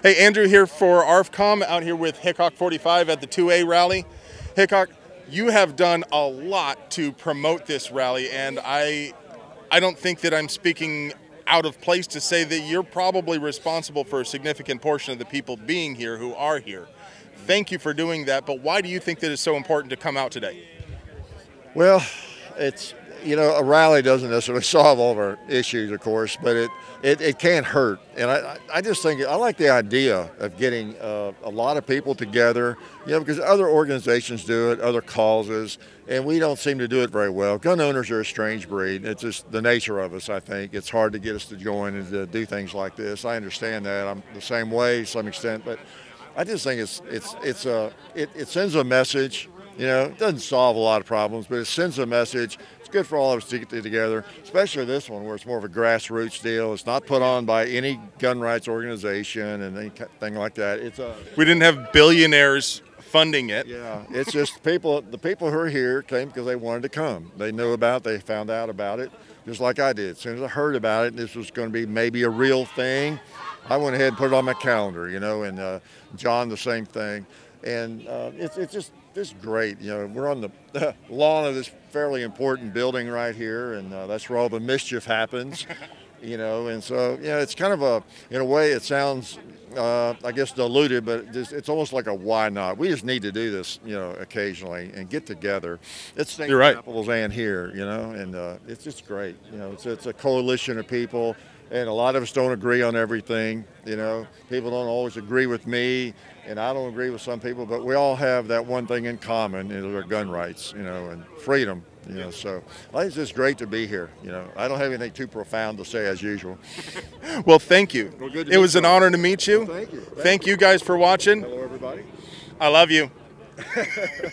Hey, Andrew here for ARFCOM, out here with Hickok45 at the 2A rally. Hickok, you have done a lot to promote this rally, and I don't think that I'm speaking out of place to say that you're probably responsible for a significant portion of the people being here who are here. Thank you for doing that, but why do you think that it's so important to come out today? Well, it's, you know, a rally doesn't necessarily solve all of our issues, of course, but it can't hurt. And I just think, I like the idea of getting a lot of people together, you know, because other organizations do it, other causes, and we don't seem to do it very well. Gun owners are a strange breed. It's just the nature of us, I think. It's hard to get us to join and to do things like this. I understand that. I'm the same way to some extent, but I just think it sends a message. You know, it doesn't solve a lot of problems, but it sends a message. It's good for all of us to get together, especially this one where it's more of a grassroots deal. It's not put on by any gun rights organization and anything like that. We didn't have billionaires funding it. Yeah, it's just the people who are here came because they wanted to come. They knew about it, they found out about it, just like I did. As soon as I heard about it, and this was going to be maybe a real thing, I went ahead and put it on my calendar, you know, and John, the same thing. And it's just great. You know, we're on the lawn of this fairly important building right here, and that's where all the mischief happens, you know. And so, you know, it's kind of in a way, it sounds, I guess, diluted, but it's almost like a why not. We just need to do this, you know, occasionally and get together. It's St. Capitals and here, you know, and it's just great. You know, it's a coalition of people. And a lot of us don't agree on everything, you know. People don't always agree with me, and I don't agree with some people, but we all have that one thing in common, is our gun rights, you know, and freedom, you know. So I think it's just great to be here, you know. I don't have anything too profound to say as usual. Well, thank you. Well, good to it was an honor to meet you. Well, thank you. Thank you guys for watching. Hello, everybody. I love you.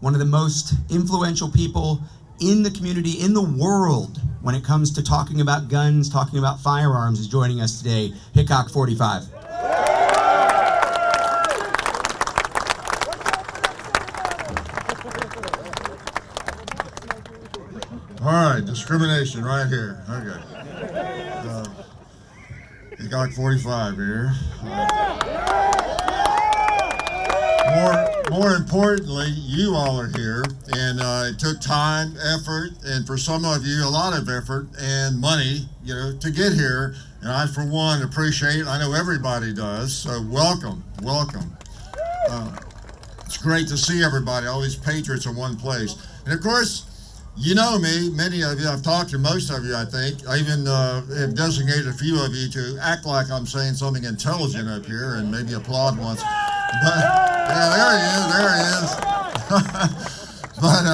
One of the most influential people in the community, in the world, when it comes to talking about guns, talking about firearms, is joining us today, Hickok45. All right, discrimination right here. Okay. Hickok45 here. More importantly, you all are here, and it took time, effort, and for some of you, a lot of effort and money, you know, to get here. And I, for one, appreciate it. I know everybody does. So welcome, welcome. It's great to see everybody, all these patriots in one place. And of course, you know me, many of you, I've talked to most of you, I think. I even have designated a few of you to act like I'm saying something intelligent up here and maybe applaud once. But, yeah, there he is. But,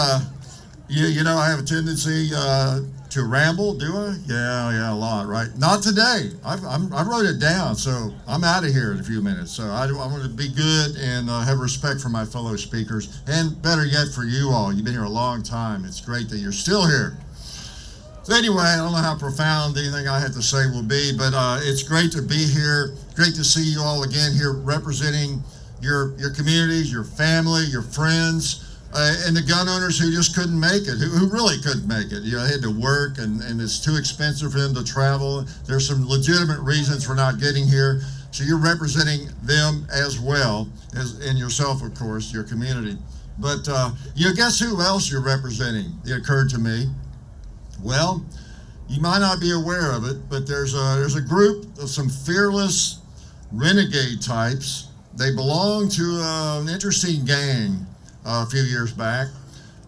you know, I have a tendency to ramble, do I? Yeah, a lot, right? Not today. I wrote it down, so I'm out of here in a few minutes. So I want to be good and have respect for my fellow speakers, and better yet for you all. You've been here a long time. It's great that you're still here. So anyway, I don't know how profound anything I have to say will be, but it's great to be here. Great to see you all again here representing your communities, your family, your friends, and the gun owners who just couldn't make it, who really couldn't make it. You know, they had to work, and it's too expensive for them to travel. There's some legitimate reasons for not getting here. So you're representing them as well, and yourself, of course, your community. But you know, guess who else you're representing? It occurred to me. Well, you might not be aware of it, but there's a group of some fearless renegade types. They belong to an interesting gang a few years back,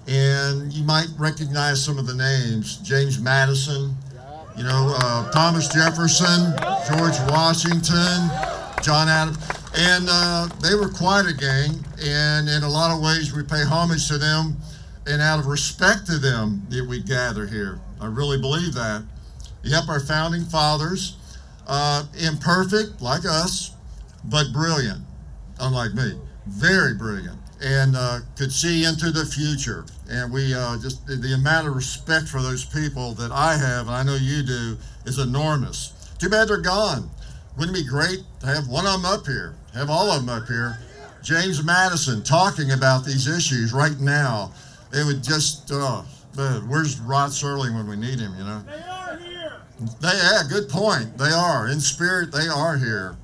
and you might recognize some of the names. James Madison, you know, Thomas Jefferson, George Washington, John Adams, and they were quite a gang, and in a lot of ways we pay homage to them, and out of respect to them that we gather here. I really believe that. Yep, our founding fathers, imperfect like us, but brilliant, unlike me, very brilliant, and could see into the future. And we just, the amount of respect for those people that I have, and I know you do, is enormous. Too bad they're gone. Wouldn't it be great to have one of them up here, have all of them up here? James Madison talking about these issues right now. It would just, where's Rod Serling when we need him, you know? They are here. Yeah, good point. They are. In spirit, they are here.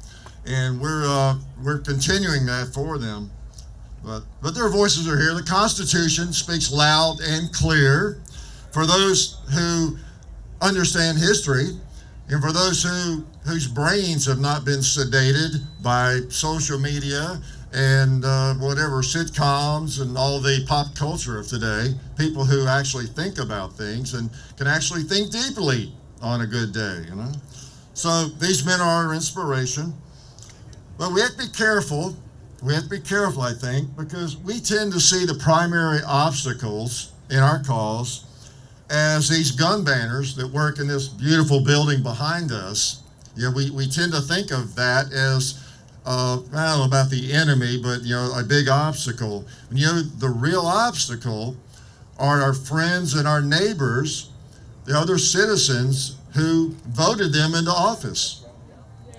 and we're continuing that for them. But their voices are here. The Constitution speaks loud and clear for those who understand history, and for those whose brains have not been sedated by social media and whatever sitcoms and all the pop culture of today, people who actually think about things and can actually think deeply on a good day, you know. So these men are our inspiration, but we have to be careful. We have to be careful, I think, because we tend to see the primary obstacles in our cause as these gun banners that work in this beautiful building behind us. You know, we tend to think of that as, I don't know about the enemy, but, you know, a big obstacle. You know, the real obstacle are our friends and our neighbors, the other citizens who voted them into office,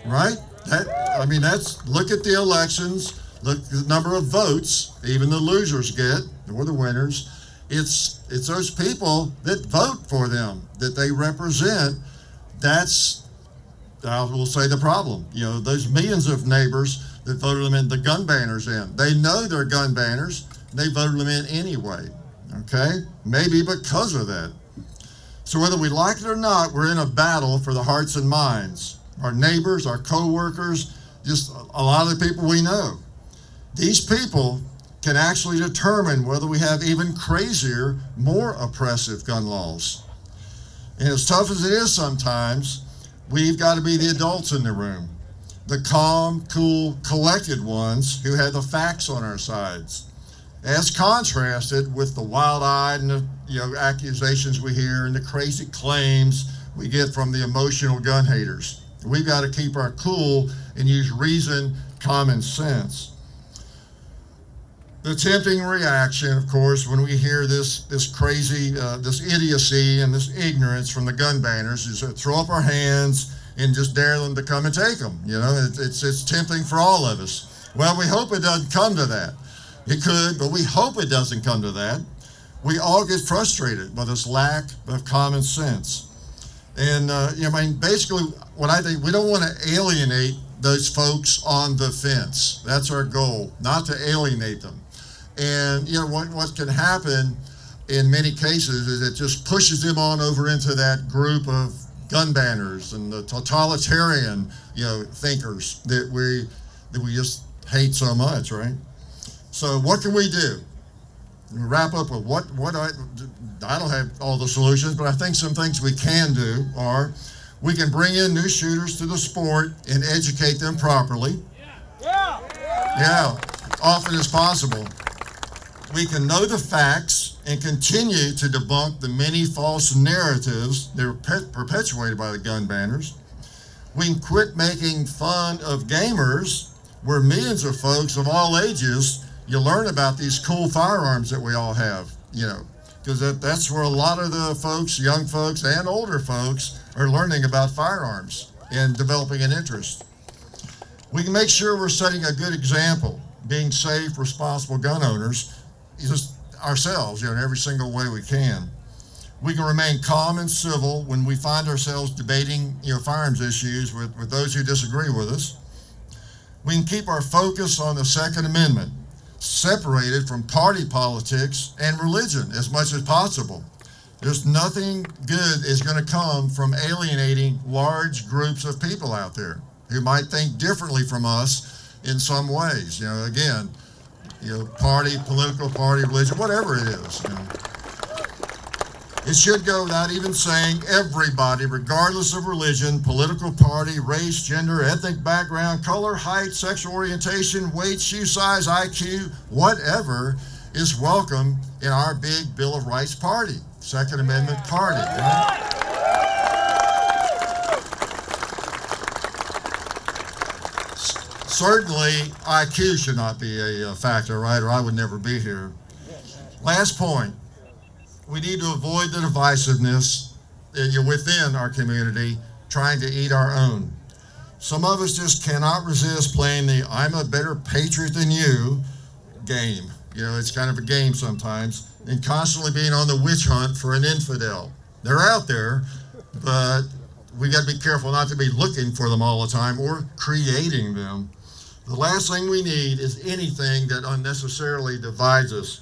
right? Look at the elections, look at the number of votes even the losers get, or the winners. It's those people that vote for them, that they represent. That's, I will say, the problem. You know, those millions of neighbors that voted them in, the gun banners in. They know they're gun banners. They voted them in anyway, okay? Maybe because of that. So whether we like it or not, we're in a battle for the hearts and minds. Our neighbors, our co-workers, just a lot of the people we know. These people can actually determine whether we have even crazier, more oppressive gun laws. And as tough as it is sometimes, we've got to be the adults in the room, the calm, cool, collected ones who have the facts on our sides, as contrasted with the wild-eyed and the, you know, accusations we hear and the crazy claims we get from the emotional gun haters. We've got to keep our cool and use reason, common sense. The tempting reaction, of course, when we hear this crazy, this idiocy and this ignorance from the gun banners is to throw up our hands and just dare them to come and take them. You know, it's tempting for all of us. Well, we hope it doesn't come to that. It could, but we hope it doesn't come to that. We all get frustrated by this lack of common sense. And, you know, I mean, basically, what I think, we don't want to alienate those folks on the fence. That's our goal, not to alienate them. And, you know, what can happen in many cases is it just pushes them on over into that group of gun banners and the totalitarian, you know, thinkers that we just hate so much, right? So what can we do? We wrap up with I don't have all the solutions, but I think some things we can do are we can bring in new shooters to the sport and educate them properly. Yeah, often as possible. We can know the facts and continue to debunk the many false narratives that are perpetuated by the gun banners. We can quit making fun of gamers, where millions of folks of all ages, you learn about these cool firearms that we all have, you know, because that's where a lot of the folks, young folks and older folks, are learning about firearms and developing an interest. We can make sure we're setting a good example, being safe, responsible gun owners, just ourselves, you know, in every single way we can. We can remain calm and civil when we find ourselves debating, you know, firearms issues with those who disagree with us. We can keep our focus on the Second Amendment, separated from party politics and religion as much as possible. There's nothing good is going to come from alienating large groups of people out there who might think differently from us in some ways. You know, again, you know, party, political party, religion, whatever it is. You know. It should go without even saying everybody, regardless of religion, political party, race, gender, ethnic background, color, height, sexual orientation, weight, shoe size, IQ, whatever, is welcome in our big Bill of Rights party, Second Amendment party. Right? Certainly, IQ should not be a factor, right, or I would never be here. Last point. We need to avoid the divisiveness within our community, trying to eat our own. Some of us just cannot resist playing the I'm a better patriot than you game. You know, it's kind of a game sometimes, and constantly being on the witch hunt for an infidel. They're out there, but we got to be careful not to be looking for them all the time or creating them. The last thing we need is anything that unnecessarily divides us.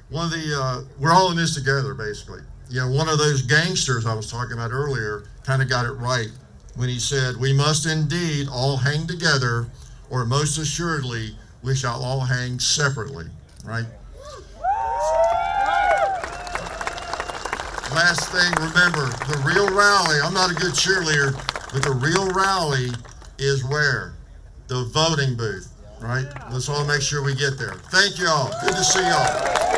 We're all in this together, basically. You know, one of those gangsters I was talking about earlier kind of got it right when he said, "We must indeed all hang together, or most assuredly we shall all hang separately," right? Last thing, remember, the real rally, I'm not a good cheerleader, but the real rally is where? The voting booth, right? Let's all make sure we get there. Thank you all. Good to see y'all.